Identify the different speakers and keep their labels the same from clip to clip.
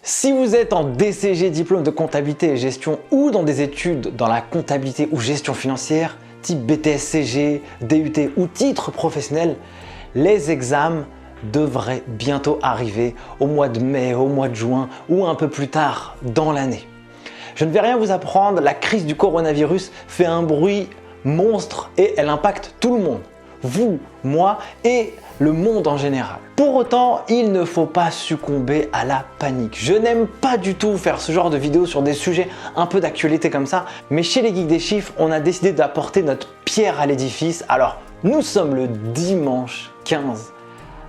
Speaker 1: Si vous êtes en DCG, diplôme de comptabilité et gestion, ou dans des études dans la comptabilité ou gestion financière, type BTS-CG, DUT ou titre professionnel, les examens devraient bientôt arriver au mois de mai, au mois de juin ou un peu plus tard dans l'année. Je ne vais rien vous apprendre, la crise du coronavirus fait un bruit monstre et elle impacte tout le monde. Vous, moi et le monde en général. Pour autant, il ne faut pas succomber à la panique. Je n'aime pas du tout faire ce genre de vidéos sur des sujets un peu d'actualité comme ça, mais chez les Geeks des Chiffres, on a décidé d'apporter notre pierre à l'édifice. Alors, nous sommes le dimanche 15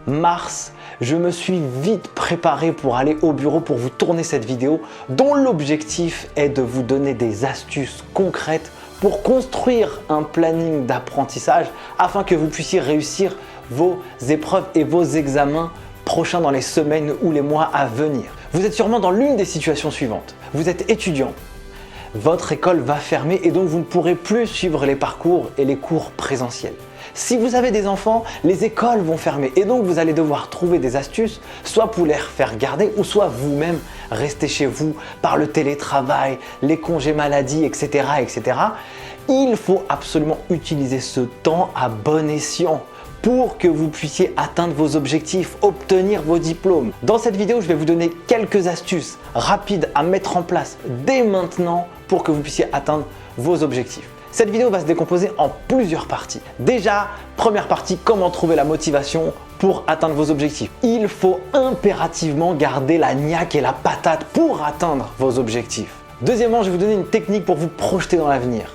Speaker 1: mars. Je me suis vite préparé pour aller au bureau pour vous tourner cette vidéo dont l'objectif est de vous donner des astuces concrètes pour construire un planning d'apprentissage afin que vous puissiez réussir vos épreuves et vos examens prochains dans les semaines ou les mois à venir. Vous êtes sûrement dans l'une des situations suivantes. Vous êtes étudiant, votre école va fermer et donc vous ne pourrez plus suivre les parcours et les cours présentiels. Si vous avez des enfants, les écoles vont fermer et donc vous allez devoir trouver des astuces, soit pour les faire garder ou soit vous-même rester chez vous par le télétravail, les congés maladie, etc., etc. Il faut absolument utiliser ce temps à bon escient pour que vous puissiez atteindre vos objectifs, obtenir vos diplômes. Dans cette vidéo, je vais vous donner quelques astuces rapides à mettre en place dès maintenant pour que vous puissiez atteindre vos objectifs. Cette vidéo va se décomposer en plusieurs parties. Déjà, première partie, comment trouver la motivation pour atteindre vos objectifs. Il faut impérativement garder la niaque et la patate pour atteindre vos objectifs. Deuxièmement, je vais vous donner une technique pour vous projeter dans l'avenir.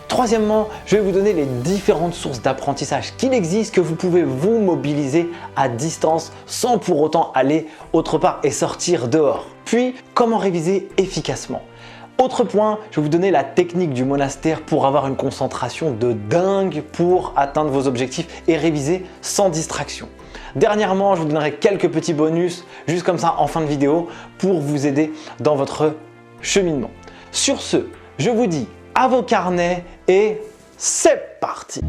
Speaker 1: Troisièmement, je vais vous donner les différentes sources d'apprentissage qu'il existe que vous pouvez vous mobiliser à distance sans pour autant aller autre part et sortir dehors. Puis, comment réviser efficacement. Autre point, je vais vous donner la technique du monastère pour avoir une concentration de dingue pour atteindre vos objectifs et réviser sans distraction. Dernièrement, je vous donnerai quelques petits bonus juste comme ça en fin de vidéo pour vous aider dans votre cheminement. Sur ce, je vous dis à vos carnets et c'est parti!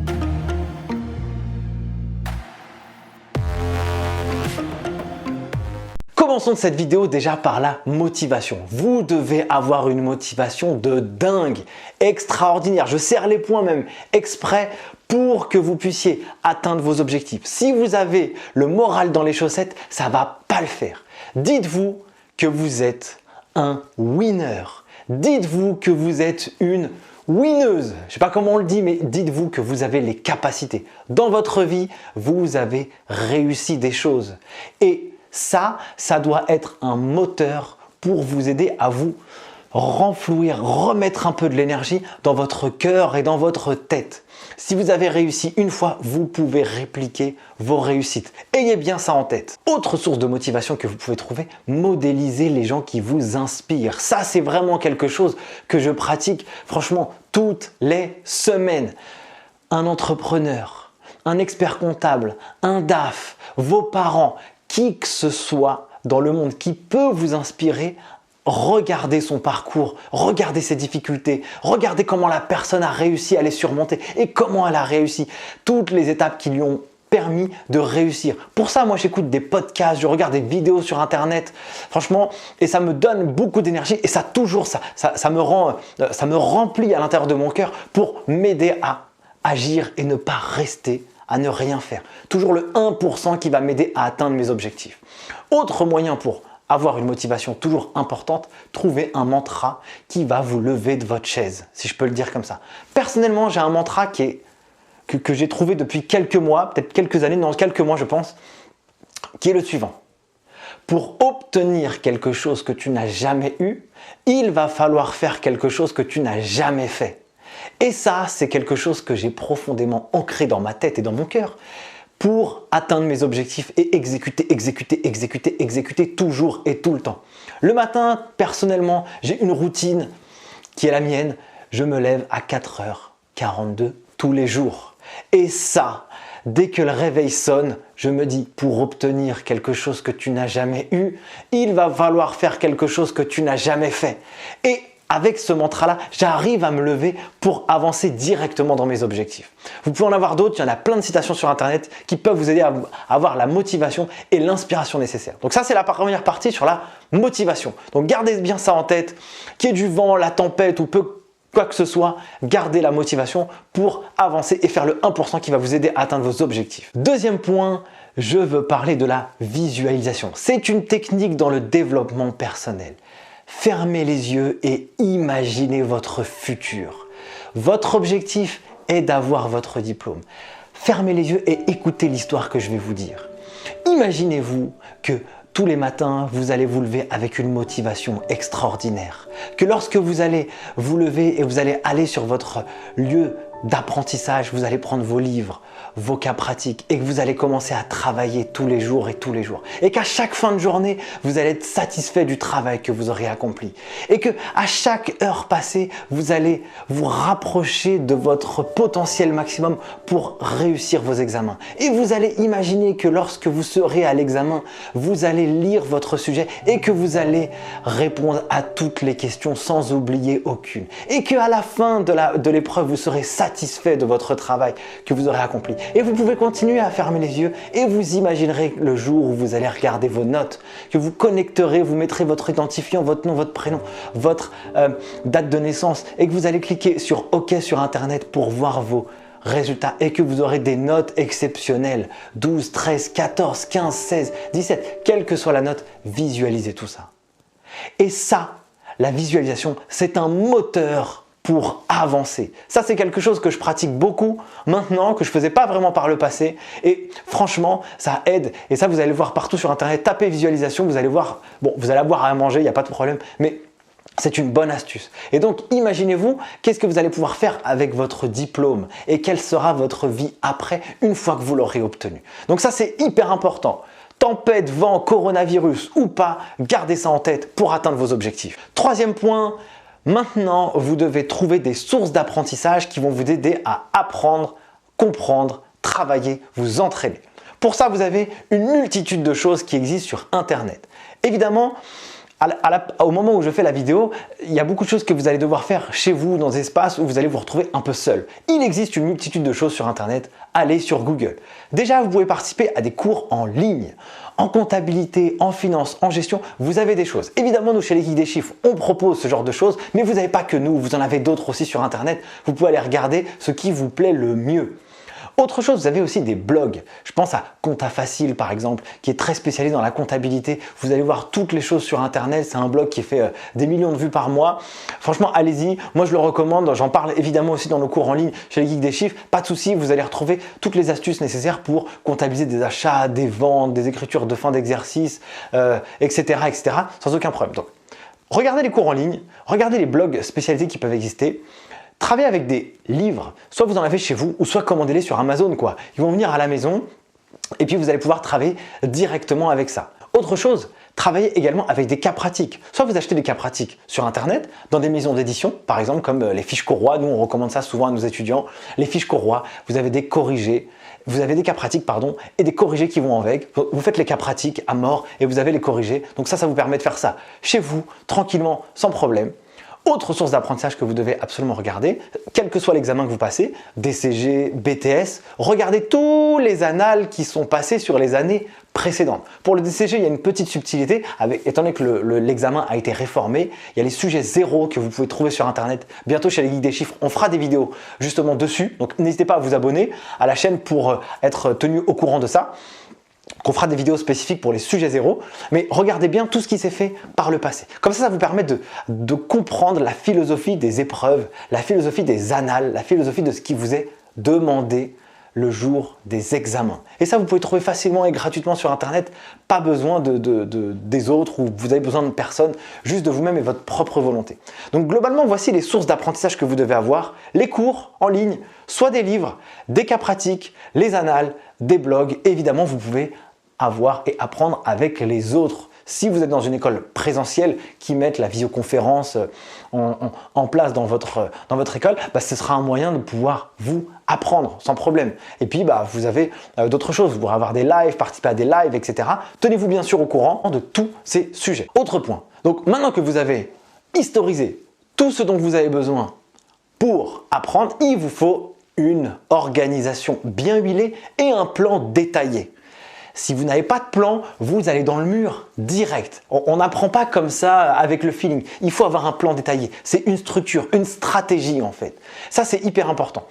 Speaker 1: Commençons cette vidéo déjà par la motivation. Vous devez avoir une motivation de dingue, extraordinaire. Je serre les poings même exprès pour que vous puissiez atteindre vos objectifs. Si vous avez le moral dans les chaussettes, ça ne va pas le faire. Dites-vous que vous êtes un winner. Dites-vous que vous êtes une winneuse. Je ne sais pas comment on le dit, mais dites-vous que vous avez les capacités. Dans votre vie, vous avez réussi des choses. Et ça doit être un moteur pour vous aider à vous renflouir, remettre un peu de l'énergie dans votre cœur et dans votre tête. Si vous avez réussi une fois, vous pouvez répliquer vos réussites. Ayez bien ça en tête. Autre source de motivation que vous pouvez trouver, modéliser les gens qui vous inspirent. Ça, c'est vraiment quelque chose que je pratique franchement toutes les semaines. Un entrepreneur, un expert comptable, un DAF, vos parents, qui que ce soit dans le monde qui peut vous inspirer, regardez son parcours, regardez ses difficultés, regardez comment la personne a réussi à les surmonter et comment elle a réussi, toutes les étapes qui lui ont permis de réussir. Pour ça, moi j'écoute des podcasts, je regarde des vidéos sur internet, franchement, et ça me donne beaucoup d'énergie et ça me remplit à l'intérieur de mon cœur pour m'aider à agir et ne pas rester à ne rien faire. Toujours le 1% qui va m'aider à atteindre mes objectifs. Autre moyen pour avoir une motivation toujours importante, trouver un mantra qui va vous lever de votre chaise, si je peux le dire comme ça. Personnellement, j'ai un mantra que j'ai trouvé depuis quelques mois, peut-être quelques années, non, quelques mois je pense, qui est le suivant. Pour obtenir quelque chose que tu n'as jamais eu, il va falloir faire quelque chose que tu n'as jamais fait. Et ça, c'est quelque chose que j'ai profondément ancré dans ma tête et dans mon cœur pour atteindre mes objectifs et exécuter toujours et tout le temps. Le matin, personnellement, j'ai une routine qui est la mienne. Je me lève à 4h42 tous les jours. Et ça, dès que le réveil sonne, je me dis pour obtenir quelque chose que tu n'as jamais eu, il va falloir faire quelque chose que tu n'as jamais fait. Et avec ce mantra-là, j'arrive à me lever pour avancer directement dans mes objectifs. Vous pouvez en avoir d'autres, il y en a plein de citations sur Internet qui peuvent vous aider à avoir la motivation et l'inspiration nécessaires. Donc ça, c'est la première partie sur la motivation. Donc gardez bien ça en tête, qu'il y ait du vent, la tempête ou quoi que ce soit, gardez la motivation pour avancer et faire le 1% qui va vous aider à atteindre vos objectifs. Deuxième point, je veux parler de la visualisation. C'est une technique dans le développement personnel. Fermez les yeux et imaginez votre futur. Votre objectif est d'avoir votre diplôme. Fermez les yeux et écoutez l'histoire que je vais vous dire. Imaginez-vous que tous les matins, vous allez vous lever avec une motivation extraordinaire. Que lorsque vous allez vous lever et vous allez aller sur votre lieu d'apprentissage, vous allez prendre vos livres, vos cas pratiques et que vous allez commencer à travailler tous les jours et tous les jours. Et qu'à chaque fin de journée, vous allez être satisfait du travail que vous aurez accompli. Et que à chaque heure passée, vous allez vous rapprocher de votre potentiel maximum pour réussir vos examens. Et vous allez imaginer que lorsque vous serez à l'examen, vous allez lire votre sujet et que vous allez répondre à toutes les questions sans oublier aucune. Et qu'à la fin de l'épreuve, vous serez satisfait de votre travail que vous aurez accompli. Et vous pouvez continuer à fermer les yeux et vous imaginerez le jour où vous allez regarder vos notes, que vous connecterez, vous mettrez votre identifiant, votre nom, votre prénom, votre date de naissance et que vous allez cliquer sur OK sur Internet pour voir vos résultats et que vous aurez des notes exceptionnelles, 12, 13, 14, 15, 16, 17, quelle que soit la note, visualisez tout ça. Et ça, la visualisation, c'est un moteur pour avancer. Ça, c'est quelque chose que je pratique beaucoup maintenant, que je ne faisais pas vraiment par le passé. Et franchement, ça aide. Et ça, vous allez voir partout sur Internet. Tapez visualisation, vous allez voir, bon, vous allez avoir à manger, il n'y a pas de problème. Mais c'est une bonne astuce. Et donc, imaginez-vous, qu'est-ce que vous allez pouvoir faire avec votre diplôme et quelle sera votre vie après, une fois que vous l'aurez obtenu. Donc ça, c'est hyper important. Tempête, vent, coronavirus ou pas, gardez ça en tête pour atteindre vos objectifs. Troisième point, maintenant, vous devez trouver des sources d'apprentissage qui vont vous aider à apprendre, comprendre, travailler, vous entraîner. Pour ça, vous avez une multitude de choses qui existent sur Internet. Évidemment, au moment où je fais la vidéo, il y a beaucoup de choses que vous allez devoir faire chez vous, dans des espaces où vous allez vous retrouver un peu seul. Il existe une multitude de choses sur Internet. Allez sur Google. Déjà, vous pouvez participer à des cours en ligne. En comptabilité, en finance, en gestion, vous avez des choses. Évidemment, nous, chez les Geeks des Chiffres, on propose ce genre de choses, mais vous n'avez pas que nous, vous en avez d'autres aussi sur Internet. Vous pouvez aller regarder ce qui vous plaît le mieux. Autre chose, vous avez aussi des blogs. Je pense à Compta Facile par exemple, qui est très spécialisé dans la comptabilité. Vous allez voir toutes les choses sur Internet. C'est un blog qui fait des millions de vues par mois. Franchement, allez-y. Moi, je le recommande. J'en parle évidemment aussi dans nos cours en ligne chez les Geeks des Chiffres. Pas de souci, vous allez retrouver toutes les astuces nécessaires pour comptabiliser des achats, des ventes, des écritures de fin d'exercice, etc., etc. sans aucun problème. Donc, regardez les cours en ligne, regardez les blogs spécialisés qui peuvent exister. Travaillez avec des livres, soit vous en avez chez vous ou soit commandez-les sur Amazon quoi. Ils vont venir à la maison et puis vous allez pouvoir travailler directement avec ça. Autre chose, travaillez également avec des cas pratiques. Soit vous achetez des cas pratiques sur Internet, dans des maisons d'édition, par exemple comme les fiches Corroy. Nous, on recommande ça souvent à nos étudiants. Les fiches Corroy, vous avez des corrigés, vous avez des cas pratiques pardon, et des corrigés qui vont avec. Vous faites les cas pratiques à mort et vous avez les corrigés. Donc ça vous permet de faire ça chez vous, tranquillement, sans problème. Autre source d'apprentissage que vous devez absolument regarder, quel que soit l'examen que vous passez, DCG, BTS, regardez tous les annales qui sont passés sur les années précédentes. Pour le DCG, il y a une petite subtilité, étant donné que l'examen a été réformé, il y a les sujets zéro que vous pouvez trouver sur Internet. Bientôt chez les Geeks des Chiffres, on fera des vidéos justement dessus, donc n'hésitez pas à vous abonner à la chaîne pour être tenu au courant de ça. Qu'on fera des vidéos spécifiques pour les sujets zéro, mais regardez bien tout ce qui s'est fait par le passé. Comme ça vous permet de comprendre la philosophie des épreuves, la philosophie des annales, la philosophie de ce qui vous est demandé le jour des examens. Et ça, vous pouvez trouver facilement et gratuitement sur Internet, pas besoin des autres ou vous avez besoin de personne, juste de vous-même et votre propre volonté. Donc globalement, voici les sources d'apprentissage que vous devez avoir, les cours en ligne, soit des livres, des cas pratiques, les annales, des blogs. Évidemment, vous pouvez avoir et apprendre avec les autres. Si vous êtes dans une école présentielle qui mette la visioconférence en place dans votre école, ce sera un moyen de pouvoir vous apprendre sans problème. Et puis, vous avez d'autres choses. Vous pourrez avoir des lives, participer à des lives, etc. Tenez-vous bien sûr au courant de tous ces sujets. Autre point. Donc, maintenant que vous avez historisé tout ce dont vous avez besoin pour apprendre, il vous faut une organisation bien huilée et un plan détaillé. Si vous n'avez pas de plan, vous allez dans le mur direct. On n'apprend pas comme ça avec le feeling. Il faut avoir un plan détaillé. C'est une structure, une stratégie en fait. Ça, c'est hyper important.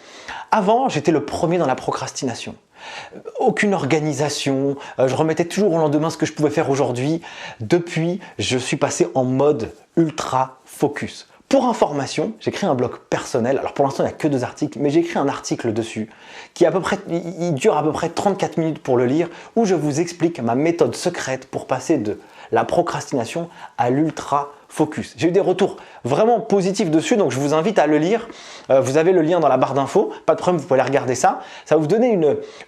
Speaker 1: Avant, j'étais le premier dans la procrastination. Aucune organisation, je remettais toujours au lendemain ce que je pouvais faire aujourd'hui. Depuis, je suis passé en mode ultra focus. Pour information, j'ai créé un blog personnel. Alors pour l'instant, il n'y a que 2 articles, mais j'ai écrit un article dessus qui il dure à peu près 34 minutes pour le lire, où je vous explique ma méthode secrète pour passer de la procrastination à l'ultra focus. J'ai eu des retours vraiment positifs dessus, donc je vous invite à le lire. Vous avez le lien dans la barre d'infos, pas de problème, vous pouvez aller regarder ça. Ça va vous donner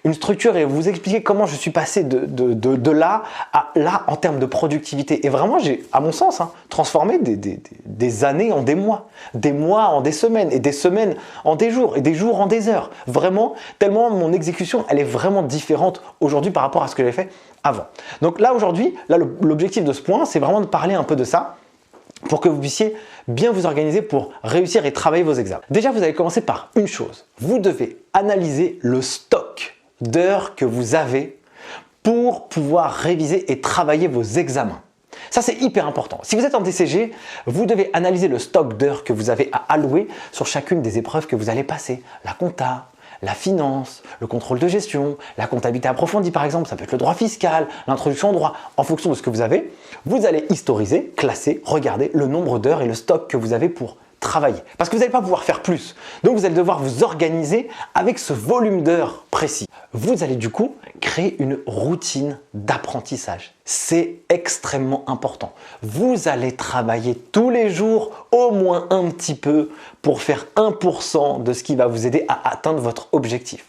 Speaker 1: une structure et vous expliquer comment je suis passé de là à là en termes de productivité. Et vraiment, j'ai, à mon sens, transformé des années en des mois en des semaines, et des semaines en des jours, et des jours en des heures. Vraiment, tellement mon exécution, elle est vraiment différente aujourd'hui par rapport à ce que j'ai fait avant. Donc là, aujourd'hui, l'objectif de ce point, c'est vraiment de parler un peu de ça, pour que vous puissiez bien vous organiser pour réussir et travailler vos examens. Déjà, vous allez commencer par une chose. Vous devez analyser le stock d'heures que vous avez pour pouvoir réviser et travailler vos examens. Ça, c'est hyper important. Si vous êtes en DCG, vous devez analyser le stock d'heures que vous avez à allouer sur chacune des épreuves que vous allez passer. La compta, la finance, le contrôle de gestion, la comptabilité approfondie par exemple, ça peut être le droit fiscal, l'introduction au droit. En fonction de ce que vous avez, vous allez historiser, classer, regarder le nombre d'heures et le stock que vous avez pour travailler. Parce que vous n'allez pas pouvoir faire plus. Donc vous allez devoir vous organiser avec ce volume d'heures précis. Vous allez du coup créer une routine d'apprentissage. C'est extrêmement important. Vous allez travailler tous les jours au moins un petit peu pour faire 1% de ce qui va vous aider à atteindre votre objectif.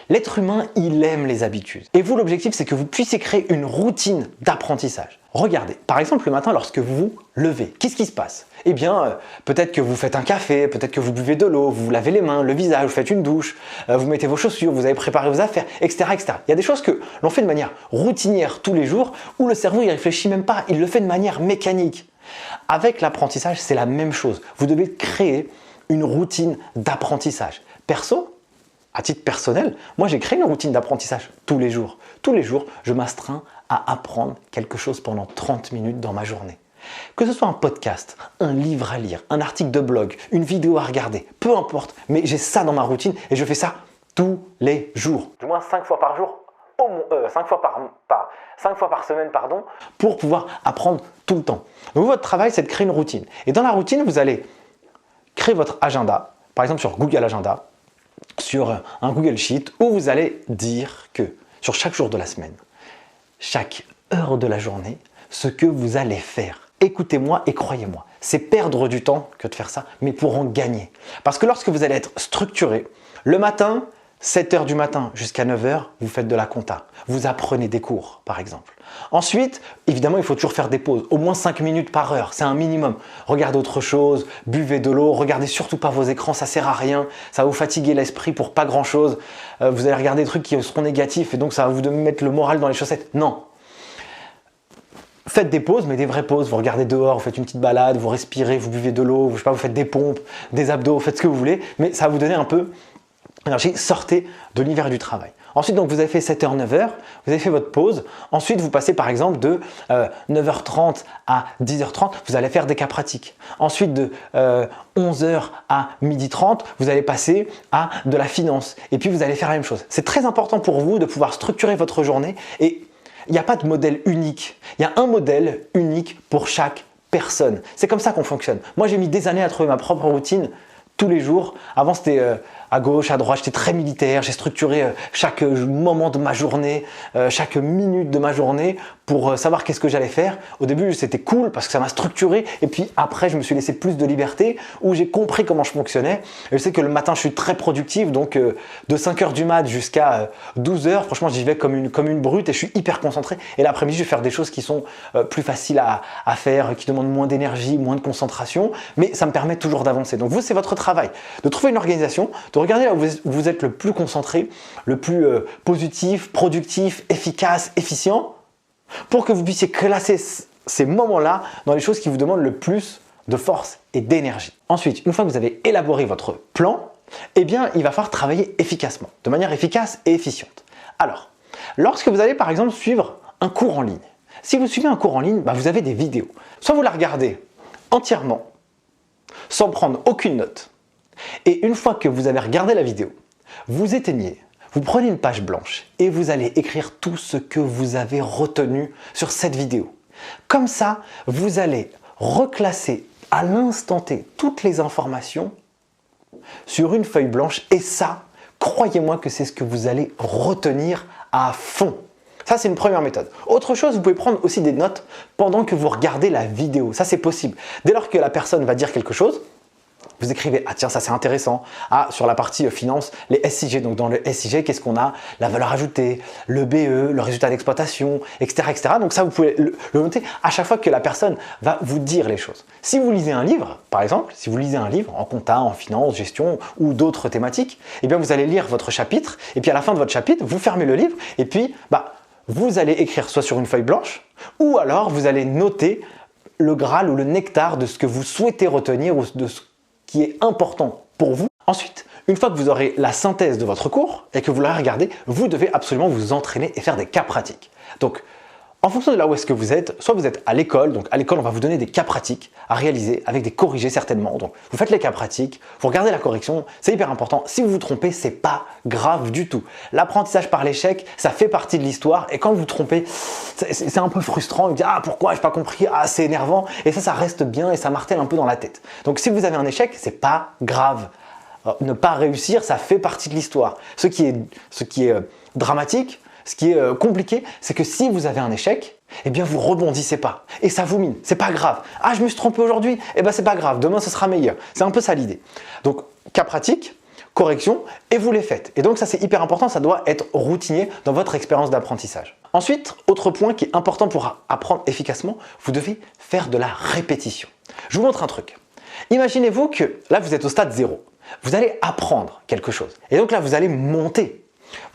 Speaker 1: L'être humain, il aime les habitudes. Et vous, l'objectif, c'est que vous puissiez créer une routine d'apprentissage. Regardez, par exemple, le matin, lorsque vous vous levez, qu'est-ce qui se passe? Eh bien, peut-être que vous faites un café, peut-être que vous buvez de l'eau, vous vous lavez les mains, le visage, vous faites une douche, vous mettez vos chaussures, vous avez préparé vos affaires, etc., etc. Il y a des choses que l'on fait de manière routinière tous les jours, où le cerveau, il réfléchit même pas, il le fait de manière mécanique. Avec l'apprentissage, c'est la même chose. Vous devez créer une routine d'apprentissage. Perso, à titre personnel, moi j'ai créé une routine d'apprentissage tous les jours. Tous les jours, je m'astreins à apprendre quelque chose pendant 30 minutes dans ma journée. Que ce soit un podcast, un livre à lire, un article de blog, une vidéo à regarder, peu importe, mais j'ai ça dans ma routine et je fais ça tous les jours. Du moins 5 fois par jour, 5 fois par semaine, pour pouvoir apprendre tout le temps. Donc votre travail, c'est de créer une routine. Et dans la routine, vous allez créer votre agenda, par exemple sur Google Agenda, sur un Google Sheet, où vous allez dire que sur chaque jour de la semaine, chaque heure de la journée, ce que vous allez faire. Écoutez-moi et croyez-moi, c'est perdre du temps que de faire ça, mais pour en gagner. Parce que lorsque vous allez être structuré, le matin, 7h du matin jusqu'à 9h, vous faites de la compta. Vous apprenez des cours, par exemple. Ensuite, évidemment, il faut toujours faire des pauses, au moins 5 minutes par heure, c'est un minimum. Regardez autre chose, buvez de l'eau, regardez surtout pas vos écrans, ça sert à rien, ça va vous fatiguer l'esprit pour pas grand-chose. Vous allez regarder des trucs qui seront négatifs et donc ça va vous mettre le moral dans les chaussettes. Non. Faites des pauses, mais des vraies pauses. Vous regardez dehors, vous faites une petite balade, vous respirez, vous buvez de l'eau, je sais pas, vous faites des pompes, des abdos, faites ce que vous voulez, mais ça va vous donner un peu d'énergie. Sortez de l'univers du travail. Ensuite, donc, vous avez fait 7h, 9h, vous avez fait votre pause. Ensuite, vous passez par exemple de 9h30 à 10h30, vous allez faire des cas pratiques. Ensuite, de 11h à 12h30, vous allez passer à de la finance. Et puis, vous allez faire la même chose. C'est très important pour vous de pouvoir structurer votre journée et il n'y a pas de modèle unique. Il y a un modèle unique pour chaque personne. C'est comme ça qu'on fonctionne. Moi, j'ai mis des années à trouver ma propre routine tous les jours. Avant, c'était à gauche, à droite, j'étais très militaire. J'ai structuré chaque moment de ma journée, chaque minute de ma journée pour savoir qu'est-ce que j'allais faire. Au début, c'était cool parce que ça m'a structuré. Et puis après, je me suis laissé plus de liberté où j'ai compris comment je fonctionnais. Et je sais que le matin, je suis très productif. Donc, de 5h du mat jusqu'à 12h, franchement, j'y vais comme une brute et je suis hyper concentré. Et l'après-midi, je vais faire des choses qui sont plus faciles à faire, qui demandent moins d'énergie, moins de concentration. Mais ça me permet toujours d'avancer. Donc, vous, c'est votre travail de trouver une organisation, de regarder là où vous êtes le plus concentré, le plus positif, productif, efficace, efficient, pour que vous puissiez classer ces moments-là dans les choses qui vous demandent le plus de force et d'énergie. Ensuite, une fois que vous avez élaboré votre plan, eh bien, il va falloir travailler efficacement, de manière efficace et efficiente. Alors, lorsque vous allez par exemple suivre un cours en ligne, si vous suivez un cours en ligne, vous avez des vidéos. Soit vous la regardez entièrement, sans prendre aucune note. Et une fois que vous avez regardé la vidéo, vous éteignez, vous prenez une page blanche et vous allez écrire tout ce que vous avez retenu sur cette vidéo. Comme ça, vous allez reclasser à l'instant T toutes les informations sur une feuille blanche et ça, croyez-moi que c'est ce que vous allez retenir à fond. Ça, c'est une première méthode. Autre chose, vous pouvez prendre aussi des notes pendant que vous regardez la vidéo. Ça, c'est possible. Dès lors que la personne va dire quelque chose, vous écrivez « Ah tiens, ça c'est intéressant ». Ah, sur la partie finance, les SIG. Donc dans le SIG, qu'est-ce qu'on a? La valeur ajoutée, le BE, le résultat d'exploitation, etc., etc. Donc ça, vous pouvez le noter à chaque fois que la personne va vous dire les choses. Si vous lisez un livre, par exemple, si vous lisez un livre en compta, en finance, gestion ou d'autres thématiques, eh bien vous allez lire votre chapitre et puis à la fin de votre chapitre, vous fermez le livre et puis vous allez écrire soit sur une feuille blanche ou alors vous allez noter le Graal ou le nectar de ce que vous souhaitez retenir ou de ce qui est important pour vous. Ensuite, une fois que vous aurez la synthèse de votre cours et que vous l'aurez regardé, vous devez absolument vous entraîner et faire des cas pratiques. Donc, en fonction de là où est-ce que vous êtes, soit vous êtes à l'école, donc à l'école on va vous donner des cas pratiques à réaliser avec des corrigés certainement. Donc vous faites les cas pratiques, vous regardez la correction, c'est hyper important. Si vous vous trompez, c'est pas grave du tout. L'apprentissage par l'échec, ça fait partie de l'histoire et quand vous vous trompez, c'est un peu frustrant. Vous dites ah pourquoi j'ai pas compris, ah c'est énervant et ça reste bien et ça martèle un peu dans la tête. Donc si vous avez un échec, c'est pas grave. Ne pas réussir, ça fait partie de l'histoire. Ce qui est dramatique, ce qui est compliqué, c'est que si vous avez un échec, eh bien vous rebondissez pas et ça vous mine. C'est pas grave. Ah, je me suis trompé aujourd'hui, eh ben c'est pas grave. Demain ce sera meilleur. C'est un peu ça l'idée. Donc cas pratique, correction et vous les faites. Et donc ça c'est hyper important. Ça doit être routinier dans votre expérience d'apprentissage. Ensuite, autre point qui est important pour apprendre efficacement, vous devez faire de la répétition. Je vous montre un truc. Imaginez-vous que là vous êtes au stade 0. Vous allez apprendre quelque chose. Et donc là vous allez monter.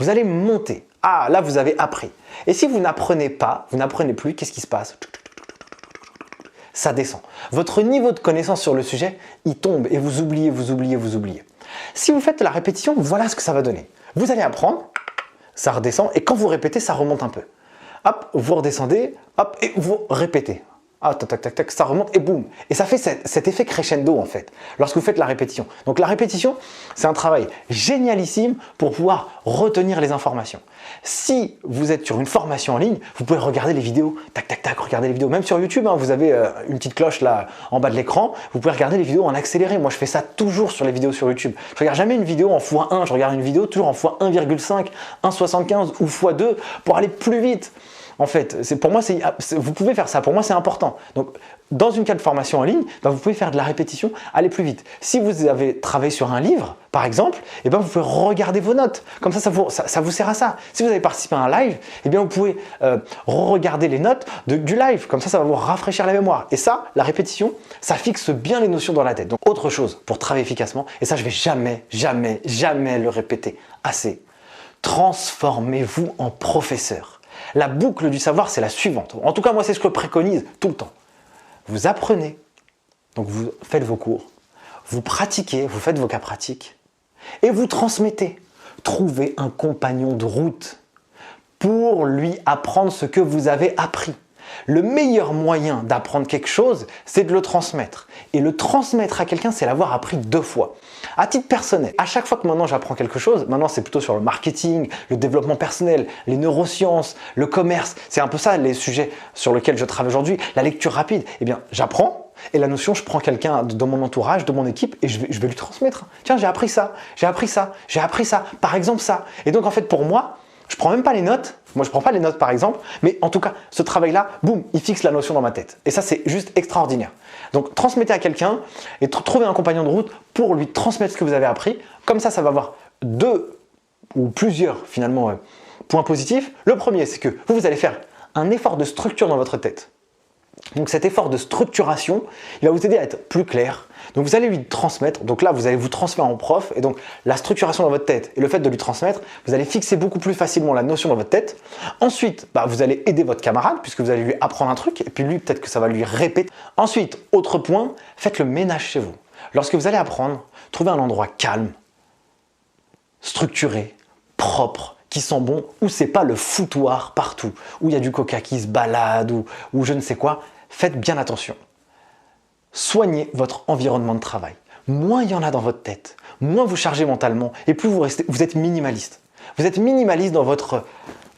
Speaker 1: Vous allez monter. Ah, là, vous avez appris. Et si vous n'apprenez pas, vous n'apprenez plus, qu'est-ce qui se passe? Ça descend. Votre niveau de connaissance sur le sujet, il tombe et vous oubliez, vous oubliez, vous oubliez. Si vous faites la répétition, voilà ce que ça va donner. Vous allez apprendre, ça redescend et quand vous répétez, ça remonte un peu. Hop, vous redescendez, hop, et vous répétez. Ah, tac, tac, tac, tac, ça remonte et boum. Et ça fait cet effet crescendo en fait, lorsque vous faites la répétition. Donc la répétition, c'est un travail génialissime pour pouvoir retenir les informations. Si vous êtes sur une formation en ligne, vous pouvez regarder les vidéos, tac, tac, tac, regardez les vidéos. Même sur YouTube, vous avez une petite cloche là en bas de l'écran, vous pouvez regarder les vidéos en accéléré. Moi, je fais ça toujours sur les vidéos sur YouTube. Je regarde jamais une vidéo en x1, je regarde une vidéo toujours en x1,5, 1,75 ou x2 pour aller plus vite. En fait, pour moi, vous pouvez faire ça. Pour moi, c'est important. Donc, dans une cas de formation en ligne, vous pouvez faire de la répétition, aller plus vite. Si vous avez travaillé sur un livre, par exemple, vous pouvez regarder vos notes. Comme ça vous sert à ça. Si vous avez participé à un live, vous pouvez regarder les notes du live. Comme ça va vous rafraîchir la mémoire. Et ça, la répétition, ça fixe bien les notions dans la tête. Donc, autre chose pour travailler efficacement, et ça, je vais jamais, jamais, jamais le répéter assez. Transformez-vous en professeur. La boucle du savoir, c'est la suivante. En tout cas, moi, c'est ce que je préconise tout le temps. Vous apprenez, donc vous faites vos cours, vous pratiquez, vous faites vos cas pratiques et vous transmettez. Trouvez un compagnon de route pour lui apprendre ce que vous avez appris. Le meilleur moyen d'apprendre quelque chose, c'est de le transmettre. Et le transmettre à quelqu'un, c'est l'avoir appris 2 fois. À titre personnel, à chaque fois que maintenant j'apprends quelque chose, maintenant c'est plutôt sur le marketing, le développement personnel, les neurosciences, le commerce, c'est un peu ça les sujets sur lesquels je travaille aujourd'hui, la lecture rapide. Eh bien, j'apprends et la notion, je prends quelqu'un de mon entourage, de mon équipe et je vais lui transmettre. Tiens, j'ai appris ça, j'ai appris ça, j'ai appris ça, par exemple ça. Et donc en fait pour moi, je prends même pas les notes. Moi, je prends pas les notes par exemple, mais en tout cas, ce travail-là, boum, il fixe la notion dans ma tête. Et ça, c'est juste extraordinaire. Donc, transmettez à quelqu'un et trouvez un compagnon de route pour lui transmettre ce que vous avez appris. Comme ça va avoir 2 ou plusieurs finalement points positifs. Le premier, c'est que vous allez faire un effort de structure dans votre tête. Donc cet effort de structuration, il va vous aider à être plus clair. Donc vous allez lui transmettre, donc là vous allez vous transmettre en prof, et donc la structuration dans votre tête et le fait de lui transmettre, vous allez fixer beaucoup plus facilement la notion dans votre tête. Ensuite, vous allez aider votre camarade puisque vous allez lui apprendre un truc, et puis lui peut-être que ça va lui répéter. Ensuite, autre point, faites le ménage chez vous. Lorsque vous allez apprendre, trouvez un endroit calme, structuré, propre, qui sent bon, où c'est pas le foutoir partout, où il y a du coca qui se balade ou je ne sais quoi. Faites bien attention. Soignez votre environnement de travail. Moins il y en a dans votre tête, moins vous chargez mentalement et plus vous êtes minimaliste. Vous êtes minimaliste dans votre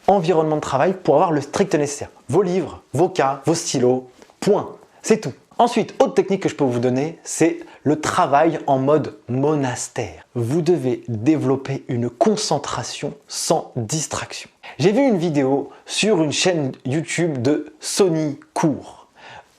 Speaker 1: environnement de travail pour avoir le strict nécessaire. Vos livres, vos cas, vos stylos, point. C'est tout. Ensuite, autre technique que je peux vous donner, c'est le travail en mode monastère. Vous devez développer une concentration sans distraction. J'ai vu une vidéo sur une chaîne YouTube de Sony Cours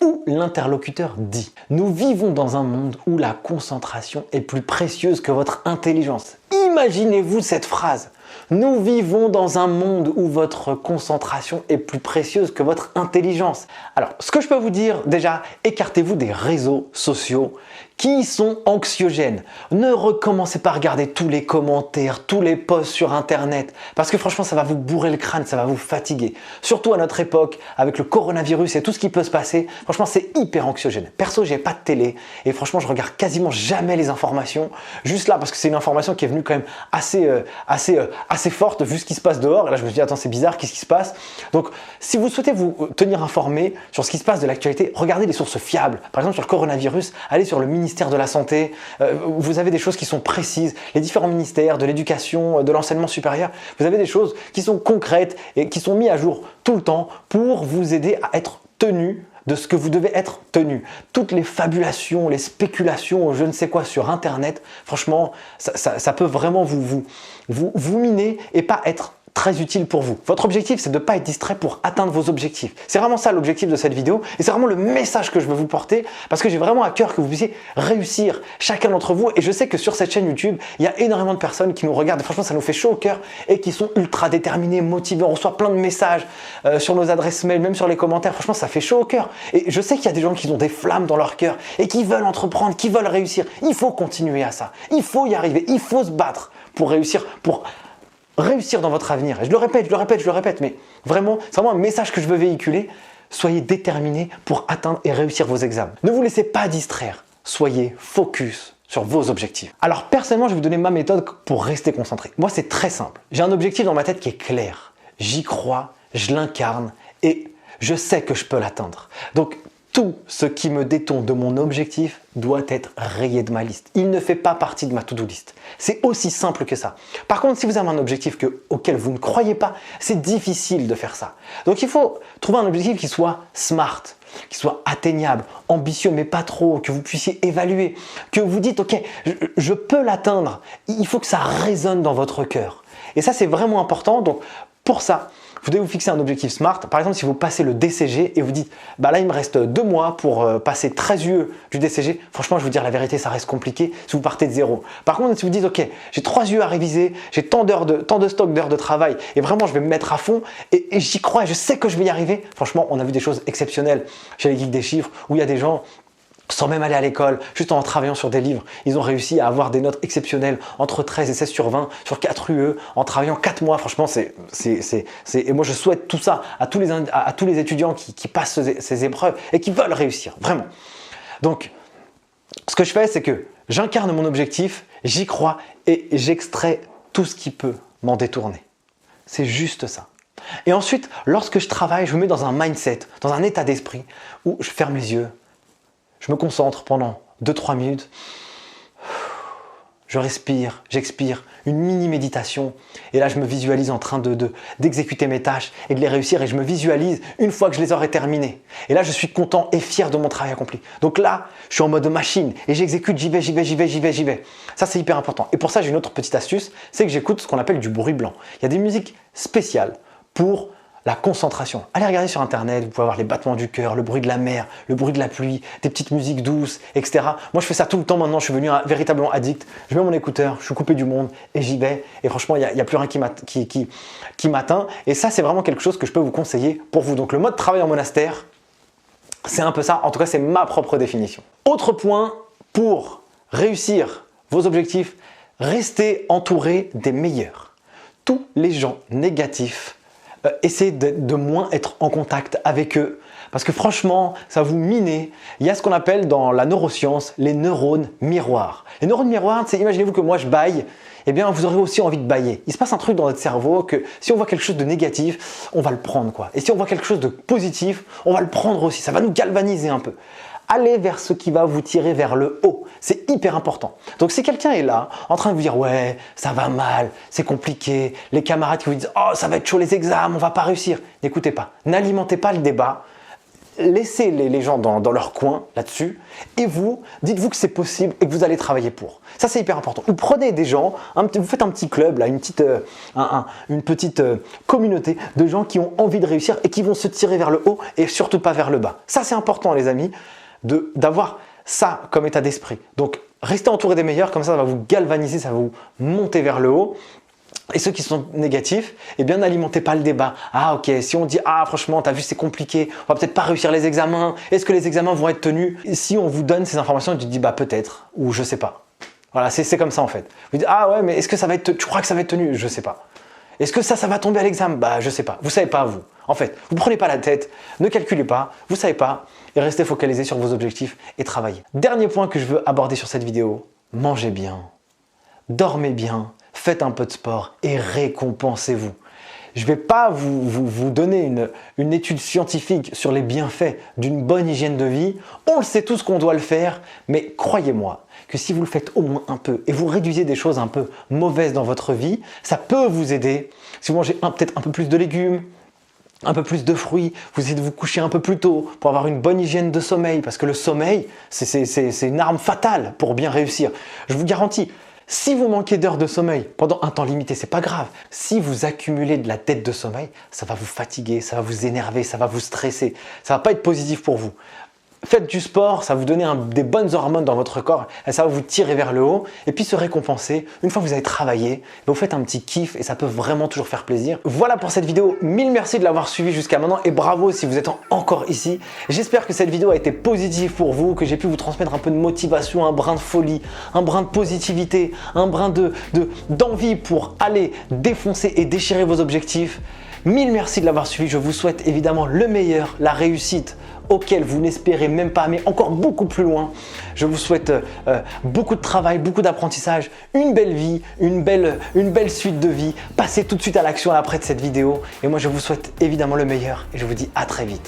Speaker 1: où l'interlocuteur dit « Nous vivons dans un monde où la concentration est plus précieuse que votre intelligence. » Imaginez-vous cette phrase. Nous vivons dans un monde où votre concentration est plus précieuse que votre intelligence. Alors, ce que je peux vous dire, déjà, écartez-vous des réseaux sociaux qui sont anxiogènes. Ne recommencez pas à regarder tous les commentaires, tous les posts sur Internet, parce que franchement, ça va vous bourrer le crâne, ça va vous fatiguer. Surtout à notre époque, avec le coronavirus et tout ce qui peut se passer, franchement, c'est hyper anxiogène. Perso, j'ai pas de télé et franchement, je regarde quasiment jamais les informations, juste là, parce que c'est une information qui est venue quand même assez forte vu ce qui se passe dehors. Et là, je me suis dit, attends, c'est bizarre, qu'est-ce qui se passe? Donc, si vous souhaitez vous tenir informé sur ce qui se passe de l'actualité, regardez les sources fiables. Par exemple, sur le coronavirus, allez sur le ministère de la Santé. Vous avez des choses qui sont précises. Les différents ministères de l'éducation, de l'enseignement supérieur, vous avez des choses qui sont concrètes et qui sont mises à jour tout le temps pour vous aider à être tenu de ce que vous devez être tenu. Toutes les fabulations, les spéculations, je ne sais quoi sur Internet, franchement, ça peut vraiment vous miner et pas être très utile pour vous. Votre objectif, c'est de ne pas être distrait pour atteindre vos objectifs. C'est vraiment ça l'objectif de cette vidéo et c'est vraiment le message que je veux vous porter parce que j'ai vraiment à cœur que vous puissiez réussir chacun d'entre vous et je sais que sur cette chaîne YouTube, il y a énormément de personnes qui nous regardent et franchement, ça nous fait chaud au cœur et qui sont ultra déterminés, motivés. On reçoit plein de messages sur nos adresses mail, même sur les commentaires. Franchement, ça fait chaud au cœur et je sais qu'il y a des gens qui ont des flammes dans leur cœur et qui veulent entreprendre, qui veulent réussir. Il faut continuer à ça. Il faut y arriver. Il faut se battre pour réussir, dans votre avenir. Et je le répète, mais vraiment, c'est vraiment un message que je veux véhiculer. Soyez déterminés pour atteindre et réussir vos examens. Ne vous laissez pas distraire. Soyez focus sur vos objectifs. Alors personnellement, je vais vous donner ma méthode pour rester concentré. Moi, c'est très simple. J'ai un objectif dans ma tête qui est clair. J'y crois, je l'incarne et je sais que je peux l'atteindre. Donc, tout ce qui me détourne de mon objectif doit être rayé de ma liste. Il ne fait pas partie de ma to-do list. C'est aussi simple que ça. Par contre, si vous avez un objectif auquel vous ne croyez pas, c'est difficile de faire ça. Donc, il faut trouver un objectif qui soit smart, qui soit atteignable, ambitieux, mais pas trop, que vous puissiez évaluer, que vous dites, ok, je peux l'atteindre. Il faut que ça résonne dans votre cœur. Et ça, c'est vraiment important. Donc, pour ça, vous devez vous fixer un objectif SMART. Par exemple, si vous passez le DCG et vous dites « là, il me reste 2 mois pour passer 13 UE du DCG », franchement, je vais vous dire la vérité, ça reste compliqué si vous partez de zéro. Par contre, si vous dites « Ok, j'ai 3 UE à réviser, j'ai tant de stock d'heures de travail et vraiment, je vais me mettre à fond et j'y crois et je sais que je vais y arriver », franchement, on a vu des choses exceptionnelles chez les geeks des chiffres où il y a des gens sans même aller à l'école, juste en travaillant sur des livres, ils ont réussi à avoir des notes exceptionnelles entre 13 et 16 sur 20 sur 4 UE en travaillant 4 mois. Franchement, et moi je souhaite tout ça à tous les étudiants qui passent ces épreuves et qui veulent réussir, vraiment. Donc, ce que je fais, c'est que j'incarne mon objectif, j'y crois et j'extrais tout ce qui peut m'en détourner. C'est juste ça. Et ensuite, lorsque je travaille, je me mets dans un mindset, dans un état d'esprit où je ferme les yeux, je me concentre pendant 2-3 minutes, je respire, j'expire, une mini-méditation et là je me visualise en train d'exécuter mes tâches et de les réussir et je me visualise une fois que je les aurai terminées. Et là je suis content et fier de mon travail accompli. Donc là, je suis en mode machine et j'exécute, j'y vais. Ça c'est hyper important. Et pour ça, j'ai une autre petite astuce, c'est que j'écoute ce qu'on appelle du bruit blanc. Il y a des musiques spéciales pour la concentration. Allez regarder sur Internet, vous pouvez avoir les battements du cœur, le bruit de la mer, le bruit de la pluie, des petites musiques douces, etc. Moi, je fais ça tout le temps maintenant, je suis devenu véritablement addict. Je mets mon écouteur, je suis coupé du monde et j'y vais. Et franchement, il n'y a plus rien qui m'atteint. Et ça, c'est vraiment quelque chose que je peux vous conseiller pour vous. Donc, le mode travail en monastère, C'est un peu ça, en tout cas c'est ma propre définition. Autre point, pour réussir vos objectifs, restez entouré des meilleurs. Tous les gens négatifs, essayez de moins être en contact avec eux parce que franchement, ça vous mine. Il y a ce qu'on appelle dans la neuroscience les neurones miroirs. Les neurones miroirs, c'est imaginez-vous que moi je baille, eh bien vous aurez aussi envie de bailler. Il se passe un truc dans notre cerveau que si on voit quelque chose de négatif, on va le prendre quoi. Et si on voit quelque chose de positif, on va le prendre aussi. Ça va nous galvaniser un peu. Allez vers ce qui va vous tirer vers le haut. C'est hyper important. Donc si quelqu'un est là, en train de vous dire « ouais, ça va mal, c'est compliqué », les camarades qui vous disent « oh, ça va être chaud les examens, on va pas réussir », n'écoutez pas. N'alimentez pas le débat. Laissez les gens dans leur coin là-dessus et vous, dites-vous que c'est possible et que vous allez travailler pour. Ça, c'est hyper important. Vous prenez des gens, vous faites un petit club, là, une petite communauté de gens qui ont envie de réussir et qui vont se tirer vers le haut et surtout pas vers le bas. Ça, c'est important, les amis, d'avoir ça comme état d'esprit. Donc, restez entouré des meilleurs, comme ça va vous galvaniser, ça va vous monter vers le haut. Et ceux qui sont négatifs, eh bien n'alimentez pas le débat. Ah ok, si on dit « ah franchement, t'as vu c'est compliqué, on va peut-être pas réussir les examens, est-ce que les examens vont être tenus ?» Et si on vous donne ces informations, tu te dis « bah peut-être » ou « je sais pas ». Voilà, c'est comme ça en fait. Vous dites « ah ouais, mais est-ce que ça va être, tu crois que ça va être tenu ?»« Je sais pas ». « Est-ce que ça va tomber à l'examen ?» »« Bah je sais pas. Vous savez pas vous. En fait, vous prenez pas la tête, ne calculez pas, vous savez pas et restez focalisé sur vos objectifs et travaillez. Dernier point que je veux aborder sur cette vidéo, mangez bien, dormez bien. Faites un peu de sport et récompensez-vous. Je ne vais pas vous donner une étude scientifique sur les bienfaits d'une bonne hygiène de vie. On le sait tous qu'on doit le faire, mais croyez-moi que si vous le faites au moins un peu et vous réduisez des choses un peu mauvaises dans votre vie, ça peut vous aider. Si vous mangez peut-être un peu plus de légumes, un peu plus de fruits, vous essayez de vous coucher un peu plus tôt pour avoir une bonne hygiène de sommeil parce que le sommeil, c'est une arme fatale pour bien réussir. Je vous garantis. Si vous manquez d'heures de sommeil pendant un temps limité, c'est pas grave. Si vous accumulez de la dette de sommeil, ça va vous fatiguer, ça va vous énerver, ça va vous stresser. Ça va pas être positif pour vous. Faites du sport, ça va vous donner des bonnes hormones dans votre corps et ça va vous tirer vers le haut et puis se récompenser. Une fois que vous avez travaillé, vous faites un petit kiff et ça peut vraiment toujours faire plaisir. Voilà pour cette vidéo. Mille merci de l'avoir suivi jusqu'à maintenant et bravo si vous êtes encore ici. J'espère que cette vidéo a été positive pour vous, que j'ai pu vous transmettre un peu de motivation, un brin de folie, un brin de positivité, un brin d'envie pour aller défoncer et déchirer vos objectifs. Mille merci de l'avoir suivi. Je vous souhaite évidemment le meilleur, la réussite auquel vous n'espérez même pas, mais encore beaucoup plus loin. Je vous souhaite beaucoup de travail, beaucoup d'apprentissage, une belle vie, une belle suite de vie. Passez tout de suite à l'action après de cette vidéo. Et moi, je vous souhaite évidemment le meilleur et je vous dis à très vite.